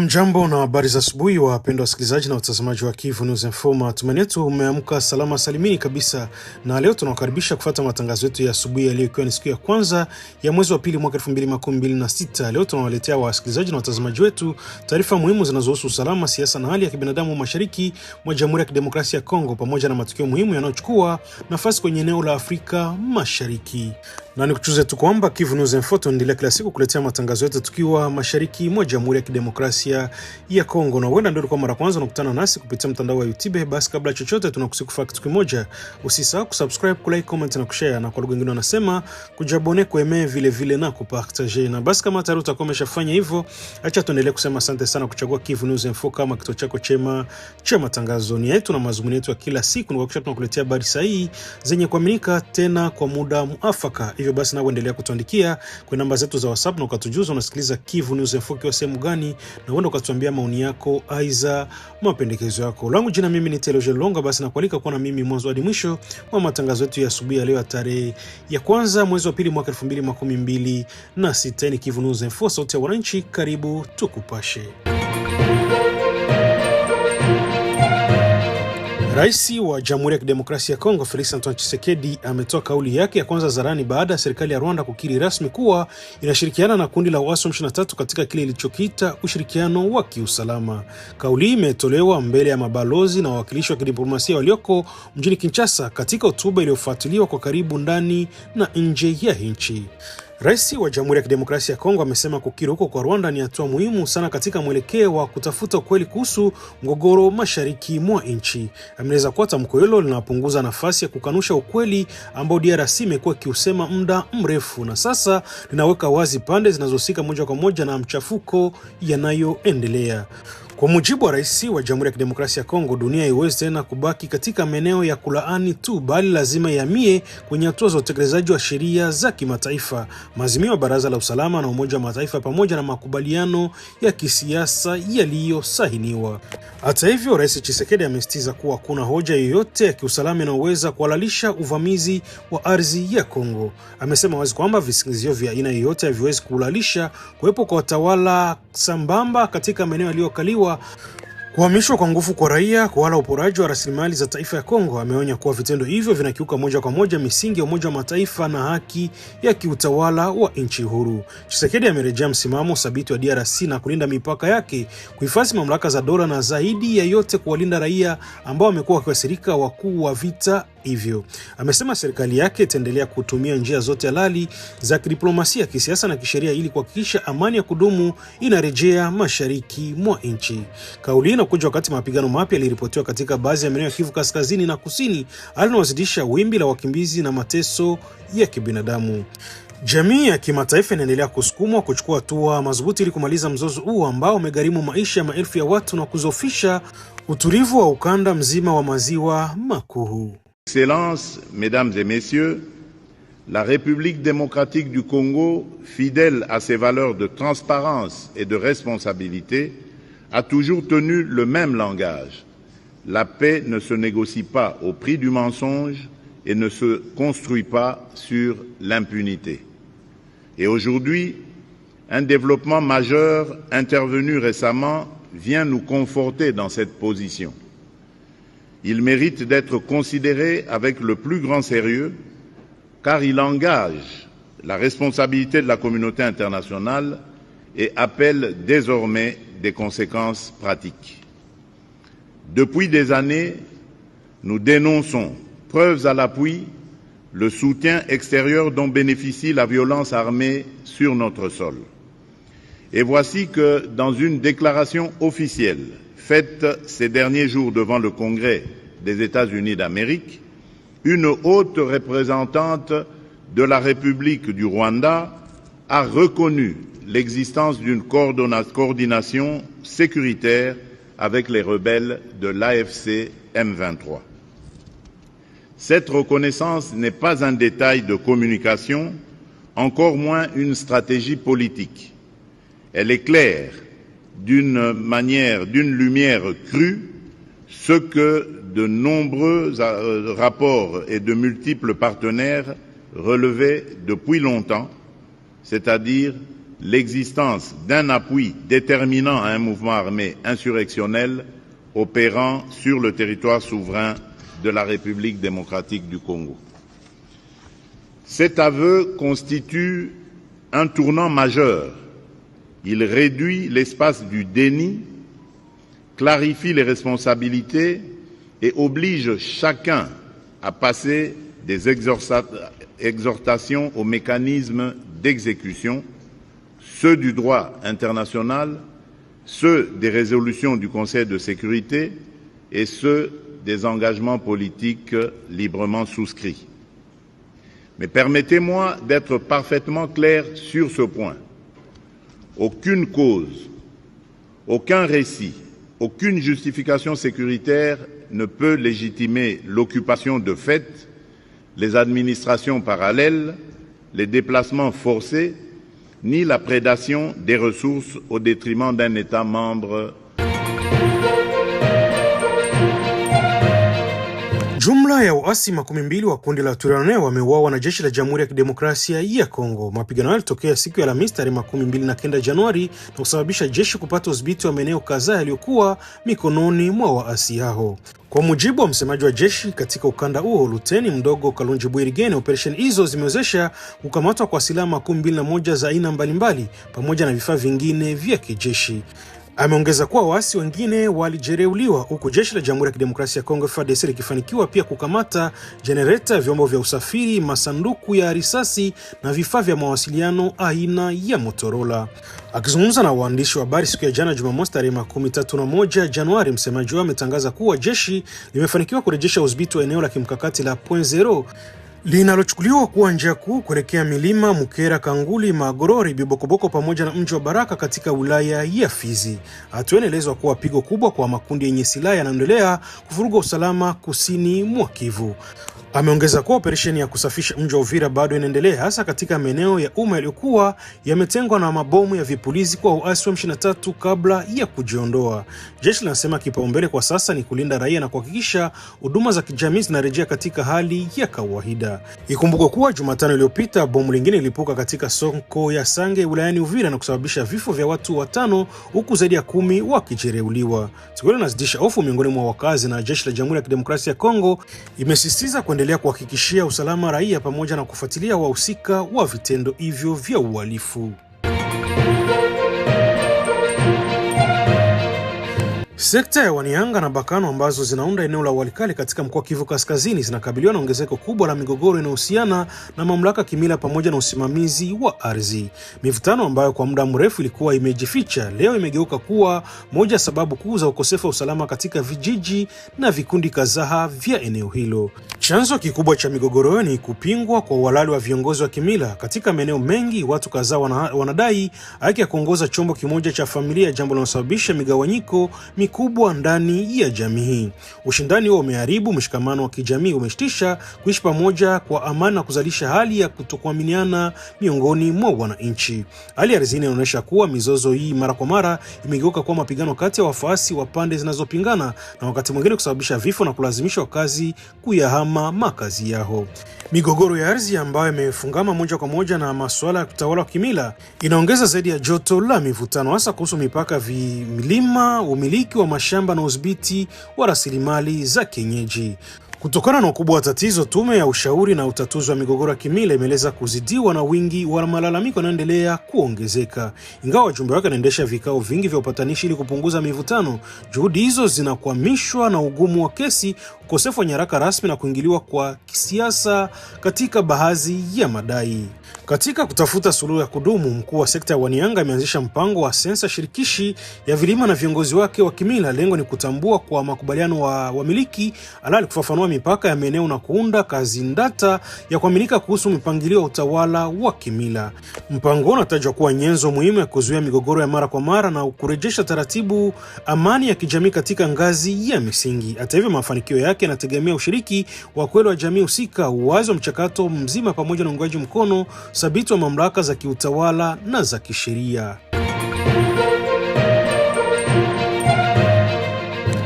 Mjambo na habari za asubuhi wapendwa wasikilizaji na watazamaji wa Kivu News Info. Matumaini yetu umeamka salama salimini kabisa, na leo tunawakaribisha kufuata matangazo yetu ya asubuhi ya leo, ikiwa ni siku ya kwanza ya mwezi wa pili mwaka 2026. Leo tunawaletea wasikilizaji na watazamaji wetu taarifa muhimu zinazohusu usalama, siasa na hali ya kibinadamu mashariki mwa Jamhuri ya Kidemokrasia ya Kongo, pamoja na matukio muhimu yanayochukua nafasi kwenye eneo la Afrika Mashariki. Na nikujuze tu kwamba Kivu News Info tunaendelea kila siku kuletea matangazo yetu tukiwa mashariki mwa Jamhuri ya Kidemokrasia ya Kongo. Na huenda ndio kwa mara kwanza unakutana nasi kupitia mtandao wa YouTube, basi kabla chochote tunakusihi kufanya kitu kimoja. Usisahau kusubscribe, kulike, comment na kushare, na kwa lugha nyingine wanasema kujabone, kueme vile na kupartager. Na basi kama tayari utakuwa umeshafanya hivyo, acha tuendelee kusema asante sana kuchagua Kivu News Info kama kituo chako chema cha matangazo. Ni yetu na mazungumzo yetu ya kila siku ni kuhakikisha tunakuletea habari sahihi zenye kuaminika tena kwa muda muafaka. Hivyo basi na uendelea kutuandikia kwa namba zetu za WhatsApp na ukatujuza unasikiliza Kivu News Info kwa sehemu gani, na uenda ukatuambia maoni yako aiza mapendekezo yako. Langu jina mimi ni Teloje Longa, basi nakualika kuwa na mimi mwanzo hadi mwisho wa matangazo yetu ya asubuhi ya leo tarehe ya kwanza mwezi wa pili mwaka 2026. Ni Kivu News Info, sauti ya wananchi, karibu tukupashe. Rais wa Jamhuri ya Kidemokrasia ya Kongo Felix Antoine Tshisekedi ametoa kauli yake ya kwanza zarani baada ya serikali ya Rwanda kukiri rasmi kuwa inashirikiana na kundi la waasi M23 katika kile ilichokiita ushirikiano wa kiusalama. Kauli imetolewa mbele ya mabalozi na wawakilishi wa kidiplomasia walioko mjini Kinshasa katika hotuba iliyofuatiliwa kwa karibu ndani na nje ya nchi. Rais wa Jamhuri ya Kidemokrasia ya Kongo amesema kukiri huko kwa Rwanda ni hatua muhimu sana katika mwelekeo wa kutafuta ukweli kuhusu mgogoro mashariki mwa nchi. Ameeleza kuwa tamko hilo linapunguza nafasi ya kukanusha ukweli ambao DRC imekuwa ikiusema muda mrefu, na sasa linaweka wazi pande zinazohusika moja kwa moja na mchafuko yanayoendelea. Kwa mujibu wa rais wa Jamhuri ya Kidemokrasia ya Kongo, dunia haiwezi tena kubaki katika maeneo ya kulaani tu, bali lazima ihamie kwenye hatua za utekelezaji wa sheria za kimataifa, maazimio ya Baraza la Usalama na Umoja wa Mataifa, pamoja na makubaliano ya kisiasa yaliyosahiniwa. Hata hivyo, Rais Tshisekedi amesisitiza kuwa kuna hoja yoyote ya kiusalama inayoweza kuhalalisha uvamizi wa ardhi ya Kongo. Amesema wazi kwamba visingizio vya aina yoyote haviwezi kuhalalisha kuwepo kwa watawala sambamba katika maeneo yaliyokaliwa, kuhamishwa kwa nguvu kwa raia, wala uporaji wa rasilimali za taifa ya Kongo. Ameonya kuwa vitendo hivyo vinakiuka moja kwa moja misingi ya Umoja wa Mataifa na haki ya kiutawala wa nchi huru. Tshisekedi amerejea msimamo thabiti wa DRC na kulinda mipaka yake, kuhifadhi mamlaka za dola na zaidi ya yote kuwalinda raia ambao wamekuwa wakiwasirika wakuu wa vita hivyo. Amesema serikali yake itaendelea kutumia njia zote halali za kidiplomasia, kisiasa na kisheria ili kuhakikisha amani ya kudumu inarejea mashariki mwa nchi. Kauli inakuja wakati mapigano mapya yaliripotiwa katika baadhi ya maeneo ya Kivu Kaskazini na Kusini, hali inayozidisha wimbi la wakimbizi na mateso ya kibinadamu. Jamii ya kimataifa inaendelea kusukumwa kuchukua hatua madhubuti ili kumaliza mzozo huu ambao umegharimu maisha ya maelfu ya watu na kuzofisha utulivu wa ukanda mzima wa maziwa makuu. Excellences, Mesdames et Messieurs, la République démocratique du Congo, fidèle à ses valeurs de transparence et de responsabilité, a toujours tenu le même langage. La paix ne se négocie pas au prix du mensonge et ne se construit pas sur l'impunité. Et aujourd'hui, un développement majeur intervenu récemment vient nous conforter dans cette position. Il mérite d'être considéré avec le plus grand sérieux car il engage la responsabilité de la communauté internationale et appelle désormais des conséquences pratiques. Depuis des années, nous dénonçons, preuves à l'appui, le soutien extérieur dont bénéficie la violence armée sur notre sol. Et voici que, dans une déclaration officielle faite ces derniers jours devant le Congrès des États-Unis d'Amérique, une haute représentante de la République du Rwanda a reconnu l'existence d'une coordination sécuritaire avec les rebelles de l'AFC M23. Cette reconnaissance n'est pas un détail de communication, encore moins une stratégie politique. Elle est claire, d'une lumière crue, ce que de nombreux rapports et de multiples partenaires relevaient depuis longtemps, c'est-à-dire l'existence d'un appui déterminant à un mouvement armé insurrectionnel opérant sur le territoire souverain de la République démocratique du Congo. Cet aveu constitue un tournant majeur. Il réduit l'espace du déni, clarifie les responsabilités et oblige chacun à passer des exhortations aux mécanismes d'exécution, ceux du droit international, ceux des résolutions du Conseil de sécurité et ceux des engagements politiques librement souscrits. Mais permettez-moi d'être parfaitement clair sur ce point. Aucune cause, aucun récit, aucune justification sécuritaire ne peut légitimer l'occupation de fait, les administrations parallèles, les déplacements forcés, ni la prédation des ressources au détriment d'un État membre. Jumla ya waasi 12 wa kundi la Twirwaneho wameuawa na jeshi la Jamhuri ya Kidemokrasia ya Kongo. Mapigano yalitokea siku ya Alhamisi tarehe 29 Januari na kusababisha jeshi kupata udhibiti wa maeneo kadhaa yaliyokuwa mikononi mwa waasi hao. Kwa mujibu wa msemaji wa jeshi katika ukanda huo, Luteni Mdogo Kalonji Bwirigene, operesheni hizo zimewezesha kukamatwa kwa silaha 21 za aina mbalimbali pamoja na vifaa vingine vya kijeshi. Ameongeza kuwa waasi wengine walijereuliwa huku jeshi la Jamhuri ya Kidemokrasia ya Kongo FARDC likifanikiwa pia kukamata jenereta, vyombo vya usafiri, masanduku ya risasi na vifaa vya mawasiliano aina ya Motorola. Akizungumza na waandishi wa habari siku ya jana Jumamosi tarehe 31 Januari, msemaji wao ametangaza kuwa jeshi limefanikiwa kurejesha udhibiti wa eneo la kimkakati la Point Zero linalochukuliwa kuwa njia kuu kuelekea milima Mukera, Kanguli, Magorori, Bibokoboko pamoja na mji wa Baraka katika wilaya ya Fizi. Hatua inaelezwa kuwa pigo kubwa kwa makundi yenye silaha yanaendelea kuvuruga usalama kusini mwa Kivu. Ameongeza kuwa operesheni ya kusafisha mji wa Uvira bado inaendelea, hasa katika maeneo ya umma yaliyokuwa yametengwa na mabomu ya vipulizi kwa waasi wa M23 kabla ya kujiondoa. Jeshi linasema kipaumbele kwa sasa ni kulinda raia na kuhakikisha huduma za kijamii zinarejea katika hali ya kawaida. Ikumbukwe kuwa Jumatano iliyopita bomu lingine lilipuka katika soko ya Sange wilayani Uvira na kusababisha vifo vya watu 5 huku zaidi ya 10 wakijereuliwa. Tukio hilo linazidisha hofu miongoni mwa wakazi, na jeshi la Jamhuri ya Kidemokrasia ya Kongo imesisitiza kuendelea kuhakikishia usalama raia pamoja na kufuatilia wahusika wa vitendo hivyo vya uhalifu. Sekta ya Wanianga na Bakano ambazo zinaunda eneo la Walikale katika mkoa Kivu Kaskazini zinakabiliwa na ongezeko kubwa la migogoro inayohusiana na mamlaka kimila pamoja na usimamizi wa ardhi. Mivutano ambayo kwa muda mrefu ilikuwa imejificha leo imegeuka kuwa moja sababu kuu za ukosefu wa usalama katika vijiji na vikundi kadhaa vya eneo hilo. Chanzo kikubwa cha migogoro ni kupingwa kwa uhalali wa viongozi wa kimila. Katika maeneo mengi watu kadhaa wanadai haki ya kuongoza chombo kimoja cha familia, jambo linalosababisha migawanyiko mikubwa ndani ya jamii. Ushindani huo umeharibu mshikamano wa kijamii, umeshtisha kuishi pamoja kwa amani na kuzalisha hali ya kutokuaminiana miongoni mwa wananchi. Hali ya ardhini inaonyesha kuwa mizozo hii mara kwa mara imegeuka kuwa mapigano kati ya wafuasi wa pande zinazopingana, na wakati mwingine kusababisha vifo na kulazimisha wakazi kuyahama makazi yao. Migogoro ya ardhi ambayo imefungama moja kwa moja na masuala ya utawala wa kimila inaongeza zaidi ya joto la mivutano, hasa kuhusu mipaka, milima, umiliki wa mashamba na udhibiti wa rasilimali za kienyeji. Kutokana na ukubwa wa tatizo, tume ya ushauri na utatuzi wa migogoro ya kimila imeeleza kuzidiwa na wingi wa malalamiko yanayoendelea kuongezeka. Ingawa wajumbe wake wanaendesha vikao vingi vya upatanishi ili kupunguza mivutano, juhudi hizo zinakwamishwa na ugumu wa kesi, ukosefu wa nyaraka rasmi na kuingiliwa kwa kisiasa katika baadhi ya madai. Katika kutafuta suluhu ya kudumu, mkuu wa sekta ya Wanianga ameanzisha mpango wa sensa shirikishi ya vilima na viongozi wake wa kimila. Lengo ni kutambua kwa makubaliano wa wamiliki halali, kufafanua mipaka ya maeneo na kuunda kazi ndata ya kuaminika kuhusu mipangilio ya utawala wa kimila. Mpango unatajwa kuwa nyenzo muhimu ya kuzuia migogoro ya mara kwa mara na kurejesha taratibu amani ya kijamii katika ngazi ya misingi. Hata hivyo, mafanikio yake yanategemea ushiriki wa kweli wa jamii husika, uwazi wa mchakato mzima pamoja na uungwaji mkono thabiti wa mamlaka za kiutawala na za kisheria.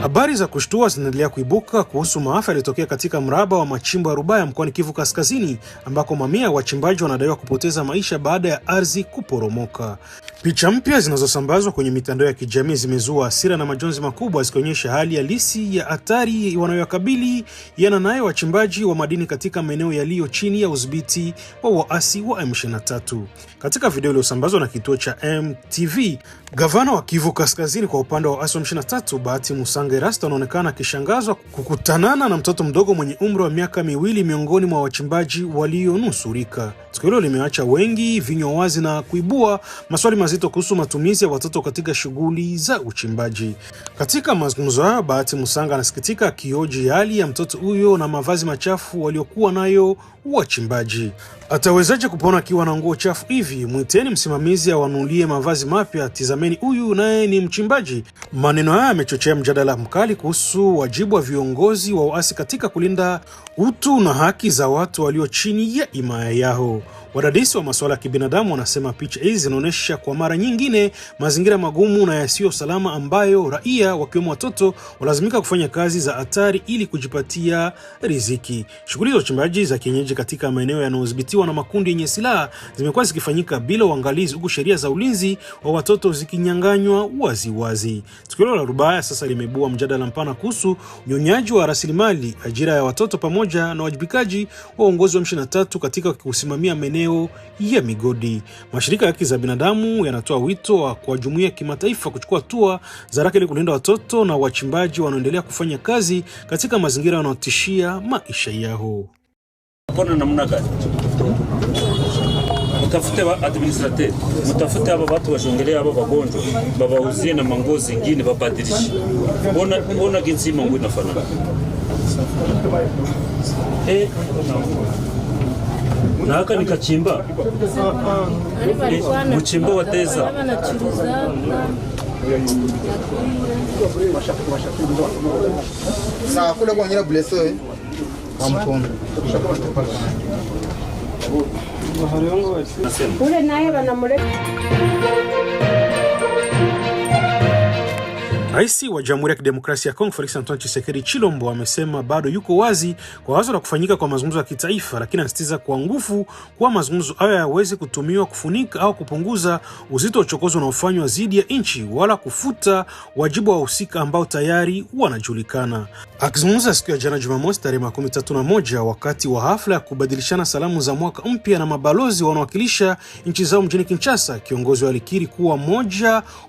Habari za kushtua zinaendelea kuibuka kuhusu maafa yaliyotokea katika mraba wa machimbo ya Rubaya mkoani Kivu Kaskazini, ambako mamia ya wachimbaji wanadaiwa kupoteza maisha baada ya ardhi kuporomoka. Picha mpya zinazosambazwa kwenye mitandao ya kijamii zimezua hasira na majonzi makubwa, zikionyesha hali halisi ya hatari wanayokabili nayo wachimbaji wa madini katika maeneo yaliyo chini ya udhibiti wa waasi wa M23. Katika video iliyosambazwa na kituo cha MTV, gavana wa Kivu Kaskazini kwa upande wa waasi wa M23 Bahati Musanga Erasto anaonekana akishangazwa kukutanana na mtoto mdogo mwenye umri wa miaka 2 miongoni mwa wachimbaji walionusurika. Tukio hilo limeacha wengi vinywa wazi na kuibua maswali mazito kuhusu matumizi ya watoto katika shughuli za uchimbaji. Katika mazungumzo hayo, Bahati Musanga anasikitika akioji hali ya mtoto huyo na mavazi machafu waliokuwa nayo wachimbaji. Atawezaje kupona akiwa na nguo chafu hivi? Mwiteni msimamizi awanunulie mavazi mapya, tizameni huyu naye ni mchimbaji. Maneno haya yamechochea mjadala mkali kuhusu wajibu wa viongozi wa waasi katika kulinda utu na haki za watu walio chini ya himaya yao. Wadadisi wa masuala ya kibinadamu wanasema picha hizi zinaonyesha kwa mara nyingine mazingira magumu na yasiyo salama ambayo raia wakiwemo watoto walazimika kufanya kazi za hatari ili kujipatia riziki. Shughuli za uchimbaji za kienyeji katika maeneo yanayodhibitiwa na makundi yenye silaha zimekuwa zikifanyika bila uangalizi, huku sheria za ulinzi wa watoto zikinyang'anywa waziwazi. Tukio la Rubaya sasa limeibua mjadala mpana kuhusu unyonyaji wa rasilimali, ajira ya watoto pamoja na wajibikaji wa uongozi wa M23 katika kusimamia maeneo ya migodi. Mashirika ya haki za binadamu yanatoa wito kwa jumuiya ya kimataifa kuchukua hatua za haraka ili kulinda watoto na wachimbaji wanaoendelea kufanya kazi katika mazingira yanayotishia maisha yao. Hapana, namna gani? Mtafute wa administrateur, mtafute aba watu washongelea aba wagonjwa, babauzie na mango zingine babadilishe. Ona jinsi mambo inafanana. Na haka nikachimba mchimba wateza na kule kwa nyina bleso ampondo ule naye banamule. Rais wa Jamhuri ya Kidemokrasia ya Kongo Felix Antoine Tshisekedi Chilombo amesema bado yuko wazi kwa wazo la kufanyika kwa mazungumzo ya kitaifa, lakini anasisitiza kwa nguvu kwa mazungumzo hayo hayawezi kutumiwa kufunika au kupunguza uzito wa uchokozi unaofanywa dhidi ya nchi wala kufuta wajibu wa wahusika ambao tayari wanajulikana. Akizungumza siku ya jana Jumamosi tarehe 31 wakati wa hafla ya kubadilishana salamu za mwaka mpya na mabalozi wanaowakilisha nchi zao mjini Kinshasa, kiongozi alikiri kuwa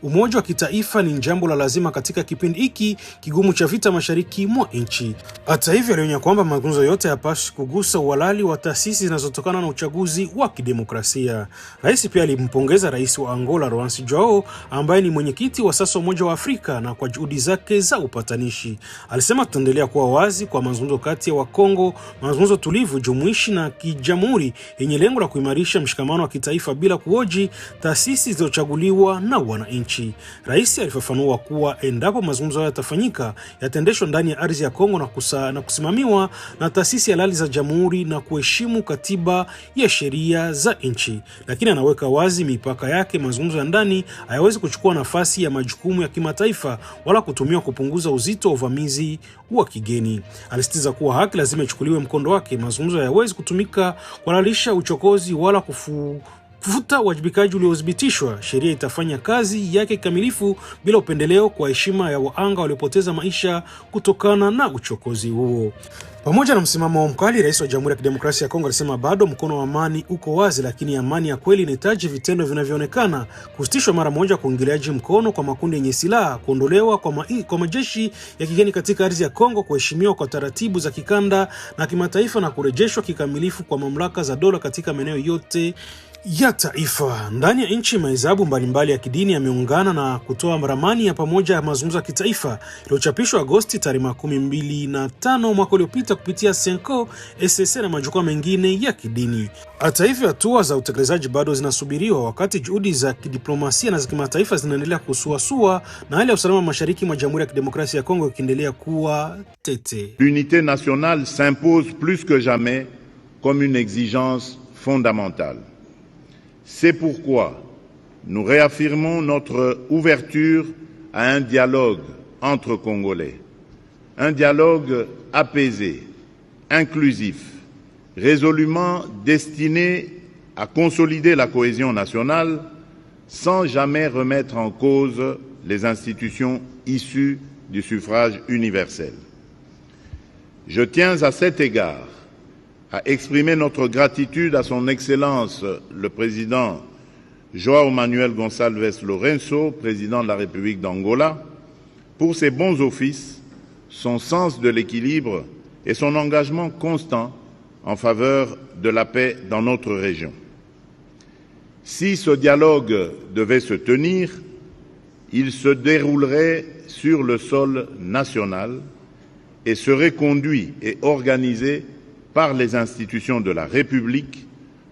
umoja wa kitaifa ni jambo la lazima katika kipindi hiki kigumu cha vita mashariki mwa nchi. Hata hivyo, alionya kwamba mazungumzo yote hayapaswi kugusa uhalali wa taasisi zinazotokana na uchaguzi wa kidemokrasia. Rais pia alimpongeza rais wa Angola Lourenço João, ambaye ni mwenyekiti wa sasa Umoja wa Afrika, na kwa juhudi zake za upatanishi. Alisema tutaendelea kuwa wazi kwa mazungumzo kati ya Wakongo, mazungumzo tulivu, jumuishi na kijamhuri yenye lengo la kuimarisha mshikamano wa kitaifa bila kuhoji taasisi zilizochaguliwa na wananchi. Rais alifafanua kuwa endapo mazungumzo yatafanyika, yataendeshwa ndani ya ardhi ya Kongo na kusimamiwa na taasisi halali za jamhuri na kuheshimu katiba ya sheria za nchi. Lakini anaweka wazi mipaka yake. Mazungumzo ya ndani hayawezi kuchukua nafasi ya majukumu ya kimataifa wala kutumiwa kupunguza uzito wa uvamizi wa kigeni. Alisitiza kuwa haki lazima ichukuliwe mkondo wake. Mazungumzo hayawezi kutumika kuhalalisha uchokozi wala kufuta wajibikaji uliothibitishwa. Sheria itafanya kazi yake kikamilifu bila upendeleo kwa heshima ya waanga waliopoteza maisha kutokana na uchokozi huo. Pamoja na msimamo mkali, rais wa Jamhuri ya Kidemokrasia ya Kongo alisema bado mkono wa amani uko wazi, lakini amani ya kweli inahitaji vitendo vinavyoonekana: kusitishwa mara moja kuingiliaji mkono kwa makundi yenye silaha, kuondolewa kwa majeshi ya kigeni katika ardhi ya Kongo, kuheshimiwa kwa taratibu za kikanda na kimataifa, na kurejeshwa kikamilifu kwa mamlaka za dola katika maeneo yote ya taifa. Ndani ya nchi, mahesabu mbalimbali ya kidini yameungana na kutoa ramani ya pamoja ya mazungumzo ya kitaifa iliyochapishwa Agosti tarehe 25 mwaka uliopita kupitia Senko, SSC na majukwaa mengine ya kidini. Hata hivyo, hatua za utekelezaji bado zinasubiriwa, wakati juhudi za kidiplomasia na za kimataifa zinaendelea kusuasua na hali ya usalama mashariki mwa Jamhuri ya Kidemokrasia ya Kongo ikiendelea kuwa tete. L'unité nationale s'impose plus que jamais comme une exigence fondamentale. C'est pourquoi nous réaffirmons notre ouverture à un dialogue entre Congolais. un dialogue apaisé, inclusif, résolument destiné à consolider la cohésion nationale sans jamais remettre en cause les institutions issues du suffrage universel. Je tiens à cet égard à exprimer notre gratitude à son Excellence le Président João Manuel Gonçalves Lourenço, Président de la République d'Angola, pour ses bons offices, son sens de l'équilibre et son engagement constant en faveur de la paix dans notre région. Si ce dialogue devait se tenir, il se déroulerait sur le sol national et serait conduit et organisé par les institutions de la République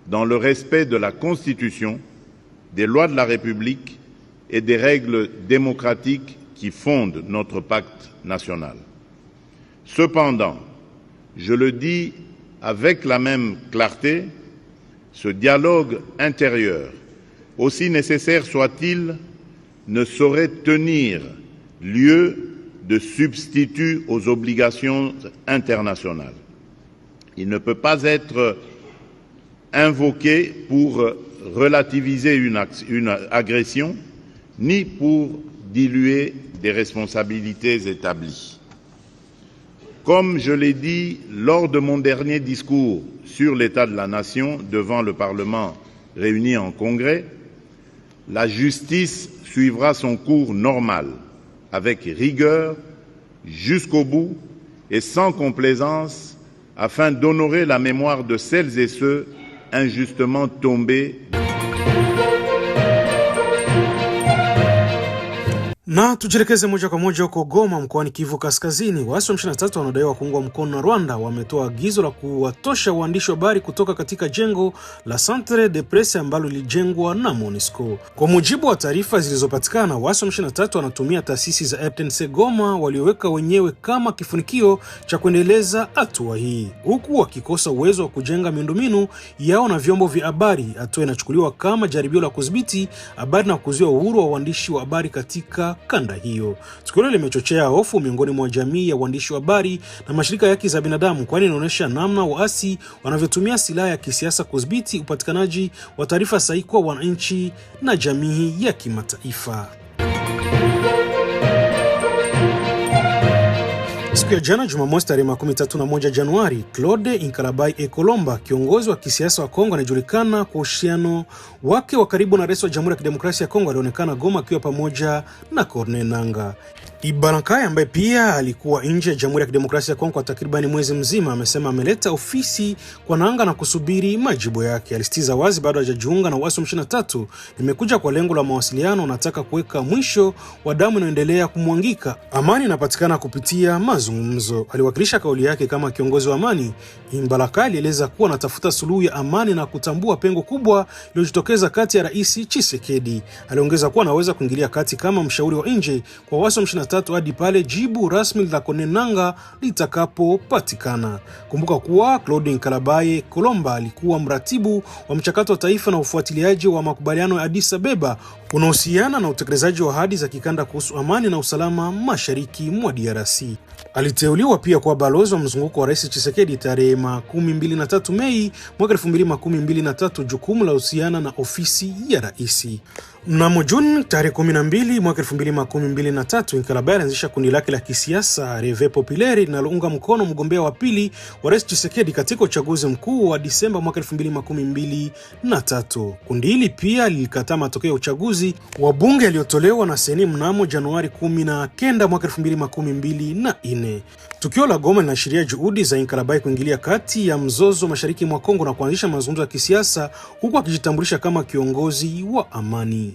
dans le respect de la Constitution, des lois de la République et des règles démocratiques qui fondent notre pacte national. Cependant, je le dis avec la même clarté, ce dialogue intérieur, aussi nécessaire soit-il, ne saurait tenir lieu de substitut aux obligations internationales. Il ne peut pas être invoqué pour relativiser une agression, ni pour diluer des responsabilités établies. Comme je l'ai dit lors de mon dernier discours sur l'état de la nation devant le Parlement réuni en congrès, la justice suivra son cours normal, avec rigueur, jusqu'au bout et sans complaisance, afin d'honorer la mémoire de celles et ceux injustement tombés. Na tujielekeze moja kwa moja huko Goma mkoani Kivu Kaskazini. Waasi wa M23 wanaodaiwa kuungwa mkono na Rwanda wametoa agizo la kuwatosha waandishi wa habari kutoka katika jengo la Centre de Presse ambalo lilijengwa na MONUSCO. Kwa mujibu wa taarifa zilizopatikana, waasi wa M23 wanatumia taasisi za RTNC Goma walioweka wenyewe kama kifunikio cha kuendeleza hatua hii, huku wakikosa uwezo wa kujenga miundombinu yao na vyombo vya habari. Hatua inachukuliwa kama jaribio la kudhibiti habari na kuzuia uhuru wa waandishi wa habari katika kanda hiyo. Tukio hilo limechochea hofu miongoni mwa jamii ya waandishi wa habari na mashirika ya haki za binadamu, kwani inaonyesha namna waasi wanavyotumia silaha ya kisiasa kudhibiti upatikanaji wa taarifa sahihi kwa wananchi na jamii ya kimataifa. Siku ya jana Jumamosi tarehe 31 Januari, Claude Inkalabai Ekolomba, kiongozi wa kisiasa wa Kongo anajulikana kwa uhusiano wake wa karibu na rais wa Jamhuri ya Kidemokrasia ya Kongo, alionekana Goma akiwa pamoja na Corneille Nangaa. Ibalankai ambaye pia alikuwa nje ya Jamhuri ya Kidemokrasia ya Kongo kwa takribani mwezi mzima, amesema ameleta ofisi kwa Nangaa na kusubiri majibu yake. Alisitiza wazi bado hajajiunga na waasi wa M23, nimekuja kwa lengo la mawasiliano, nataka kuweka mwisho wa damu inayoendelea kumwangika. Amani inapatikana kupitia mazungumzo. Aliwakilisha kauli yake kama kiongozi wa amani. Ibalankai alieleza kuwa anatafuta suluhu ya amani na kutambua pengo kubwa lililojitokeza kati ya Rais Tshisekedi. Aliongeza kuwa anaweza kuingilia kati kama mshauri wa nje kwa waasi wa M23 hadi pale jibu rasmi la Corneille Nangaa litakapopatikana. Kumbuka kuwa Claude Inkalabai Ekolomba alikuwa mratibu wa mchakato wa taifa na ufuatiliaji wa makubaliano ya Addis Ababa unaohusiana na utekelezaji wa ahadi za kikanda kuhusu amani na usalama mashariki mwa DRC. Aliteuliwa pia kwa balozi wa mzunguko wa Rais Tshisekedi tarehe 23 Mei mwaka 2023, jukumu la uhusiana na ofisi ya rais. Mnamo Juni tarehe 12 mwaka 2023, Inkalabai alianzisha kundi lake la kisiasa Reve Populaire linalounga mkono mgombea wa pili wa Rais Tshisekedi katika uchaguzi mkuu wa Disemba mwaka 2023. Kundi hili pia lilikataa matokeo ya uchaguzi wa bunge yaliyotolewa na Seni mnamo Januari 19 mwaka 2024. Tukio la Goma linaashiria juhudi za Inkalabai kuingilia kati ya mzozo mashariki mwa Kongo na kuanzisha mazungumzo ya kisiasa, huku akijitambulisha kama kiongozi wa amani.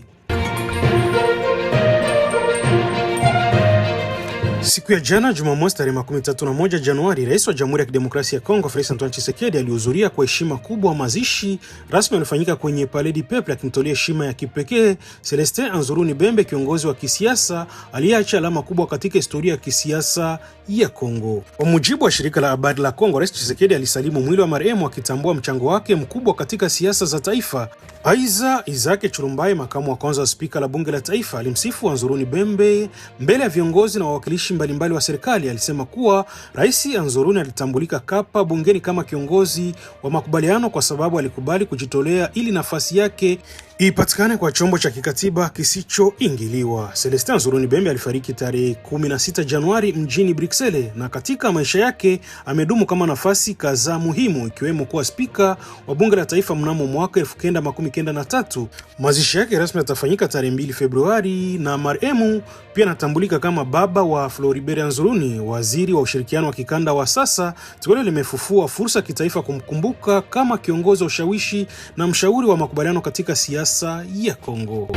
Siku ya jana Jumamosi tarehe 31 Januari, rais wa Jamhuri ya Kidemokrasia ya Kongo Felix Antoine Tshisekedi alihudhuria kwa heshima kubwa mazishi rasmi yaliyofanyika kwenye Palais du Peuple, akimtolea heshima ya kipekee Celestin Anzuruni Bembe, kiongozi wa kisiasa aliyeacha alama kubwa katika historia ya kisiasa ya Kongo. Kwa mujibu wa shirika la habari la Kongo, Rais Tshisekedi alisalimu mwili wa marehemu akitambua mchango wake mkubwa katika siasa za taifa. Aiza Izake Chulumbai, makamu wa kwanza wa spika la bunge la taifa, alimsifu Anzuruni Bembe mbele ya viongozi na wawakilishi watumishi mbalimbali wa serikali, alisema kuwa Rais Anzuruni alitambulika Kapa bungeni kama kiongozi wa makubaliano kwa sababu alikubali kujitolea ili nafasi yake ipatikane kwa chombo cha kikatiba kisichoingiliwa. Celestin Anzuruni Bembe alifariki tarehe 16 Januari mjini Bruxelles, na katika maisha yake amedumu kama nafasi kadhaa muhimu ikiwemo kuwa spika wa bunge la taifa mnamo mwaka 1993. Mazishi yake rasmi yatafanyika tarehe 2 Februari, na marehemu pia anatambulika kama baba wa Floribert Anzuruni, waziri wa ushirikiano wa kikanda wa sasa. Tukio limefufua fursa ya kitaifa kumkumbuka kama kiongozi wa ushawishi na mshauri wa makubaliano katika siasa ya Kongo.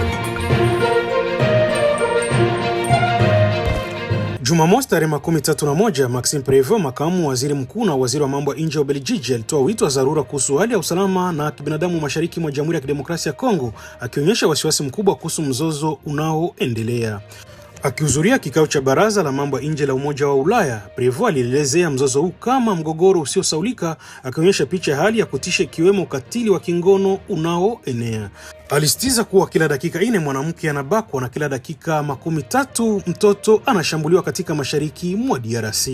Jumamosi tarehe 31, Maxime Prevot, makamu waziri mkuu na waziri wa mambo ya nje wa Ubelgiji, alitoa wito wa dharura kuhusu hali ya usalama na kibinadamu mashariki mwa Jamhuri ya Kidemokrasia ya Kongo, akionyesha wasiwasi mkubwa kuhusu mzozo unaoendelea. Akihudhuria kikao cha baraza la mambo ya nje la Umoja wa Ulaya, Prevot alielezea mzozo huu kama mgogoro usiosaulika, akionyesha picha ya hali ya kutisha ikiwemo ukatili wa kingono unaoenea. Alisitiza kuwa kila dakika 4 mwanamke anabakwa na kila dakika 13 mtoto anashambuliwa katika mashariki mwa DRC.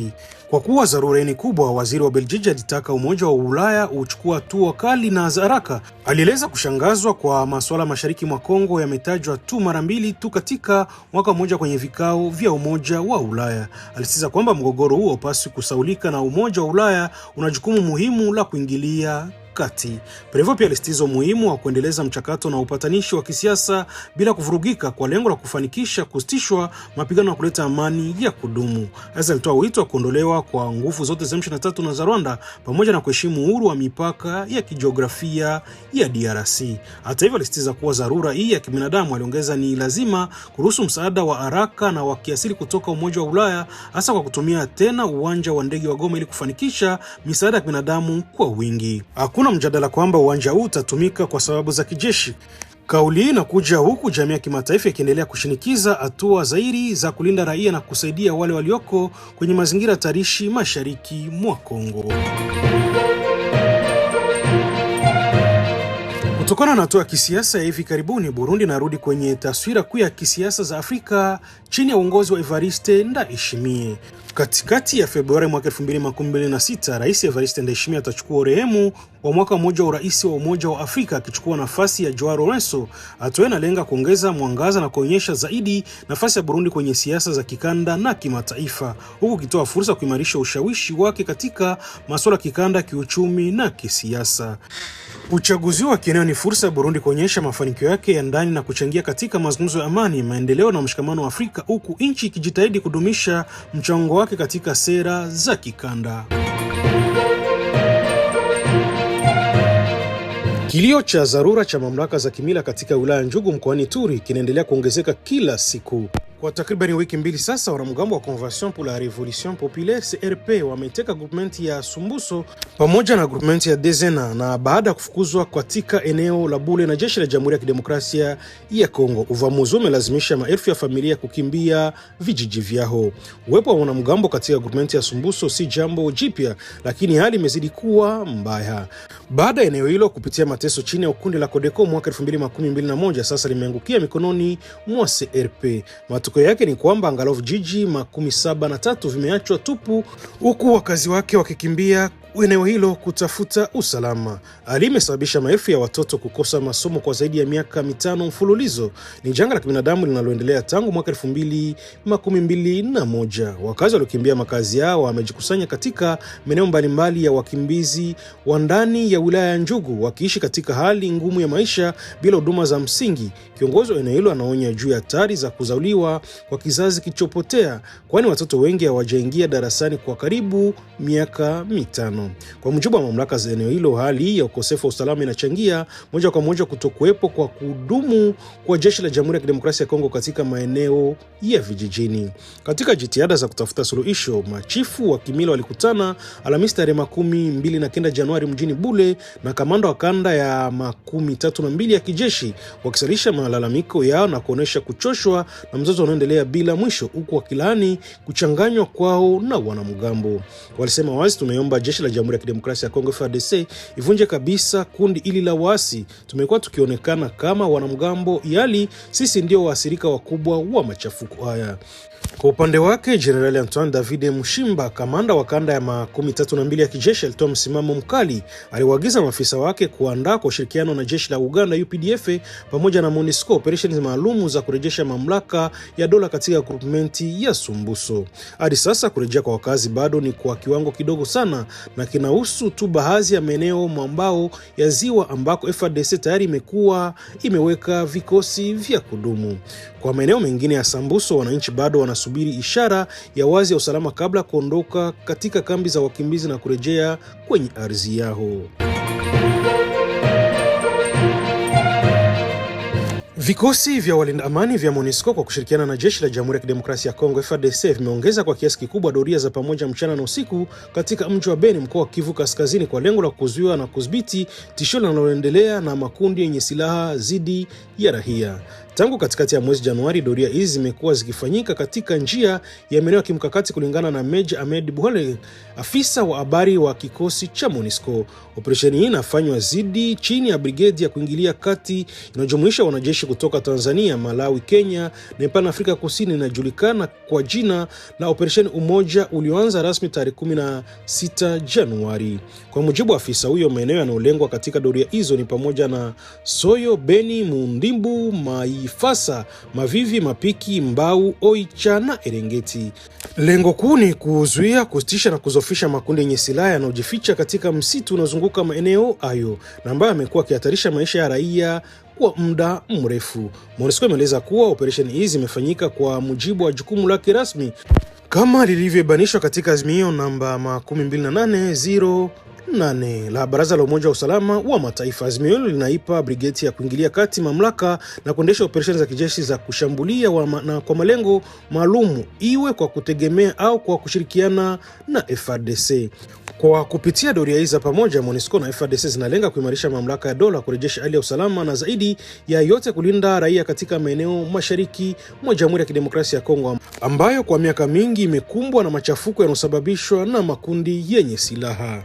Kwa kuwa dharura ni kubwa, waziri wa Belgiji alitaka Umoja wa Ulaya uchukue hatua kali na za haraka. Alieleza kushangazwa kwa masuala mashariki mwa Kongo yametajwa tu mara 2 tu katika mwaka mmoja kwenye vikao vya Umoja wa Ulaya. Alisitiza kwamba mgogoro huo upaswi kusaulika na Umoja wa Ulaya una jukumu muhimu la kuingilia kati. Prevot pia alisitiza umuhimu wa kuendeleza mchakato na upatanishi wa kisiasa bila kuvurugika kwa lengo la kufanikisha kusitishwa mapigano na kuleta amani ya kudumu. Aidha, alitoa wito wa kuondolewa kwa nguvu zote za M23 na za Rwanda pamoja na kuheshimu uhuru wa mipaka ya kijiografia ya DRC. Hata hivyo, alisitiza kuwa dharura hii ya kibinadamu, aliongeza, ni lazima kuruhusu msaada wa haraka na wa kiasili kutoka Umoja wa Ulaya, hasa kwa kutumia tena uwanja wa ndege wa Goma ili kufanikisha misaada ya kibinadamu kwa wingi. Hakuna mjadala kwamba uwanja huu utatumika kwa sababu za kijeshi. Kauli hii inakuja huku jamii ya kimataifa ikiendelea kushinikiza hatua zaidi za kulinda raia na kusaidia wale walioko kwenye mazingira hatarishi mashariki mwa Kongo. Kutokana na hatua ya kisiasa ya hivi karibuni, Burundi inarudi kwenye taswira kuu ya kisiasa za Afrika chini ya uongozi wa Evariste Ndayishimiye. Katikati ya Februari mwaka 2026, Rais Evariste Ndayishimiye atachukua urehemu wa mwaka mmoja wa urais wa Umoja wa Afrika, akichukua nafasi ya Joao Lourenço. Hatua inalenga kuongeza mwangaza na kuonyesha zaidi nafasi ya Burundi kwenye siasa za kikanda na kimataifa, huku ikitoa fursa kuimarisha ushawishi wake katika masuala ya kikanda, kiuchumi na kisiasa. Uchaguzi wa kieneo ni fursa ya Burundi kuonyesha mafanikio yake ya ndani na kuchangia katika mazungumzo ya amani, maendeleo na mshikamano wa Afrika, huku nchi ikijitahidi kudumisha mchango wake katika sera za kikanda. Kilio cha dharura cha mamlaka za kimila katika wilaya Njugu mkoani Ituri kinaendelea kuongezeka kila siku. Kwa takriban wiki 2 sasa, wanamgambo wa Convention pour la Révolution Populaire CRP wameteka groupement ya Sumbuso pamoja na groupement ya Dezena, na baada ya kufukuzwa katika eneo la Bule na jeshi la Jamhuri ya Kidemokrasia ya Kongo, uvamuzi umelazimisha maelfu ya familia kukimbia vijiji vyao. Uwepo wa wanamgambo katika groupement ya Sumbuso si jambo jipya, lakini hali imezidi kuwa mbaya. Baada ya eneo hilo kupitia mateso chini ya kundi la Codeco mwaka 2021, sasa limeangukia mikononi mwa CRP. Matokeo yake ni kwamba angalau vijiji 73 vimeachwa tupu, huku wakazi wake wakikimbia eneo hilo kutafuta usalama. Hali imesababisha maelfu ya watoto kukosa masomo kwa zaidi ya miaka 5 mfululizo. Ni janga la kibinadamu linaloendelea tangu mwaka 2021. Wakazi waliokimbia makazi yao wamejikusanya katika maeneo mbalimbali ya wakimbizi wa ndani ya wilaya ya Njugu, wakiishi katika hali ngumu ya maisha bila huduma za msingi. Kiongozi wa eneo hilo anaonya juu ya hatari za kuzaliwa kwa kizazi kichopotea, kwani watoto wengi hawajaingia darasani kwa karibu miaka 5. Kwa mujibu wa mamlaka za eneo hilo, hali ya ukosefu wa usalama inachangia moja kwa moja kutokuwepo kwa kudumu kwa jeshi la Jamhuri ya Kidemokrasia ya Kongo katika maeneo ya vijijini. Katika jitihada za kutafuta suluhisho, machifu wa kimila walikutana Alhamisi tarehe 29 Januari mjini Bule na kamanda wa kanda ya 32 ya kijeshi, wakisalisha malalamiko yao na kuonesha kuchoshwa na mzozo unaoendelea bila mwisho, huku wakilaani kuchanganywa kwao na wanamgambo. Walisema wazi, tumeomba jeshi la la Jamhuri ya Kidemokrasia ya Kongo FARDC ivunje kabisa kundi ili la waasi. Tumekuwa tukionekana kama wanamgambo, yali sisi ndio waathirika wakubwa wa machafuko haya. Kwa upande wake, Jenerali Antoine David Mushimba, kamanda wa kanda ya 32 ya kijeshi, alitoa msimamo mkali. Aliwaagiza maafisa wake kuandaa kwa ushirikiano na jeshi la Uganda UPDF pamoja na MONUSCO operesheni maalum za kurejesha mamlaka ya dola katika groupmenti ya Sumbuso. Hadi sasa kurejea kwa wakazi bado ni kwa kiwango kidogo sana, na kinahusu tu baadhi ya maeneo mwambao ya ziwa ambako FARDC tayari imeweka vikosi vya kudumu. Kwa maeneo mengine ya Sambuso, wananchi bado wanasubiri ishara ya wazi ya usalama kabla kuondoka katika kambi za wakimbizi na kurejea kwenye ardhi yao. Vikosi vya walinda amani vya MONUSCO kwa kushirikiana na jeshi la Jamhuri ya Kidemokrasia ya Kongo FARDC vimeongeza kwa kiasi kikubwa doria za pamoja mchana na usiku katika mji wa Beni, mkoa wa Kivu Kaskazini, kwa lengo la kuzuia na kudhibiti tishio linaloendelea na makundi yenye silaha dhidi ya raia. Tangu katikati ya mwezi Januari, doria hizi zimekuwa zikifanyika katika njia ya maeneo ya kimkakati, kulingana na Meja Ahmed Buhole, afisa wa habari wa kikosi cha MONUSCO. Operesheni hii inafanywa chini ya brigedi ya kuingilia kati inayojumuisha wanajeshi kutoka Tanzania, Malawi, Kenya, Nepal na Afrika Kusini. Inajulikana kwa jina la Operesheni Umoja, ulioanza rasmi tarehe 16 Januari. Kwa mujibu wa afisa huyo, maeneo yanayolengwa katika doria hizo ni pamoja na Soyo, Beni, Mundimbu, Maifasa, Mavivi, Mapiki, Mbau, Oicha na Erengeti. Lengo kuu ni kuzuia, kusitisha na kuzofisha makundi yenye silaha yanayojificha katika msitu unaozunguka maeneo hayo na ambayo yamekuwa yakihatarisha maisha ya raia kwa muda mrefu. MONUSCO imeeleza kuwa operesheni hizi zimefanyika kwa mujibu wa jukumu lake rasmi kama lilivyobanishwa katika azimio namba 2808 la Baraza la Umoja wa Usalama wa Mataifa. Azimio hilo linaipa brigeti ya kuingilia kati mamlaka na kuendesha operesheni za kijeshi za kushambulia na kwa malengo maalum, iwe kwa kutegemea au kwa kushirikiana na FARDC. Kwa kupitia doria hizi za pamoja, MONUSCO na FARDC zinalenga kuimarisha mamlaka ya dola, kurejesha hali ya usalama na zaidi ya yote kulinda raia katika maeneo mashariki mwa Jamhuri ya Kidemokrasia ya Kongo ambayo kwa miaka mingi imekumbwa na machafuko yanayosababishwa na makundi yenye silaha.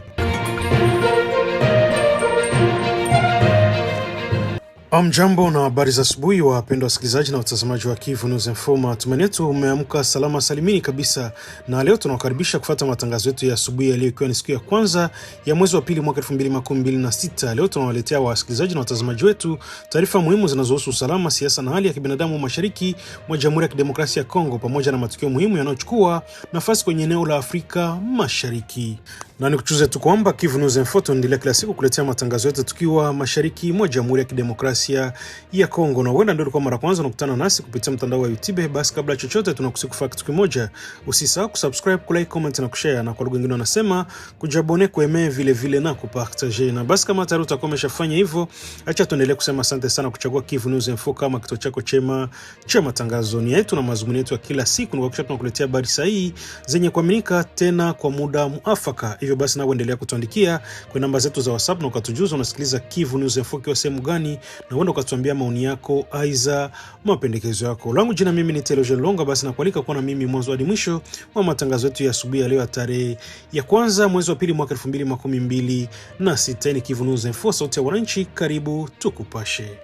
Amjambo na habari za asubuhi, wapendwa wasikilizaji na watazamaji wa Kivu News Info. Matumaini yetu umeamka salama salimini kabisa, na leo tunawakaribisha kufuata matangazo yetu ya asubuhi ya leo, ikiwa ni siku ya kwanza ya mwezi wa pili mwaka 2026. Leo tunawaletea wasikilizaji na watazamaji wetu taarifa muhimu zinazohusu usalama, siasa na hali ya kibinadamu mashariki mwa Jamhuri ya Kidemokrasia ya Kongo, pamoja na matukio muhimu yanayochukua nafasi kwenye eneo la Afrika Mashariki. Na nikujuze tu kwamba Kivu News Info tunaendelea kila siku kuletea matangazo yetu tukiwa mashariki mwa Jamhuri ya Kidemokrasia ya Kongo. Na huenda ndio kwa mara kwanza unakutana nasi kupitia mtandao wa YouTube, basi kabla chochote tunakusihi kufanya kitu kimoja. Usisahau kusubscribe, kulike, comment na kushare, na kwa lugha nyingine wanasema kujabone, kueme vile na kupartager. Na basi kama tayari utakuwa umeshafanya hivyo, acha tuendelee kusema asante sana kuchagua Kivu News Info kama kituo chako chema cha matangazo. Ni yetu na mazungumzo yetu ya kila siku ni kuhakikisha tunakuletea habari sahihi zenye kuaminika tena kwa muda muafaka. Hivyo basi na uendelea kutuandikia kwa namba zetu za WhatsApp na ukatujuza unasikiliza Kivu News Info kwa sehemu gani, na uenda ukatuambia maoni yako aiza mapendekezo yako. Langu jina mimi ni Telo Jelonga, basi nakualika kuwa na mimi mwanzo hadi mwisho wa matangazo yetu ya asubuhi ya leo, tarehe ya kwanza mwezi wa pili mwaka 2026. Ni Kivu News Info, sauti ya wananchi. Karibu tukupashe.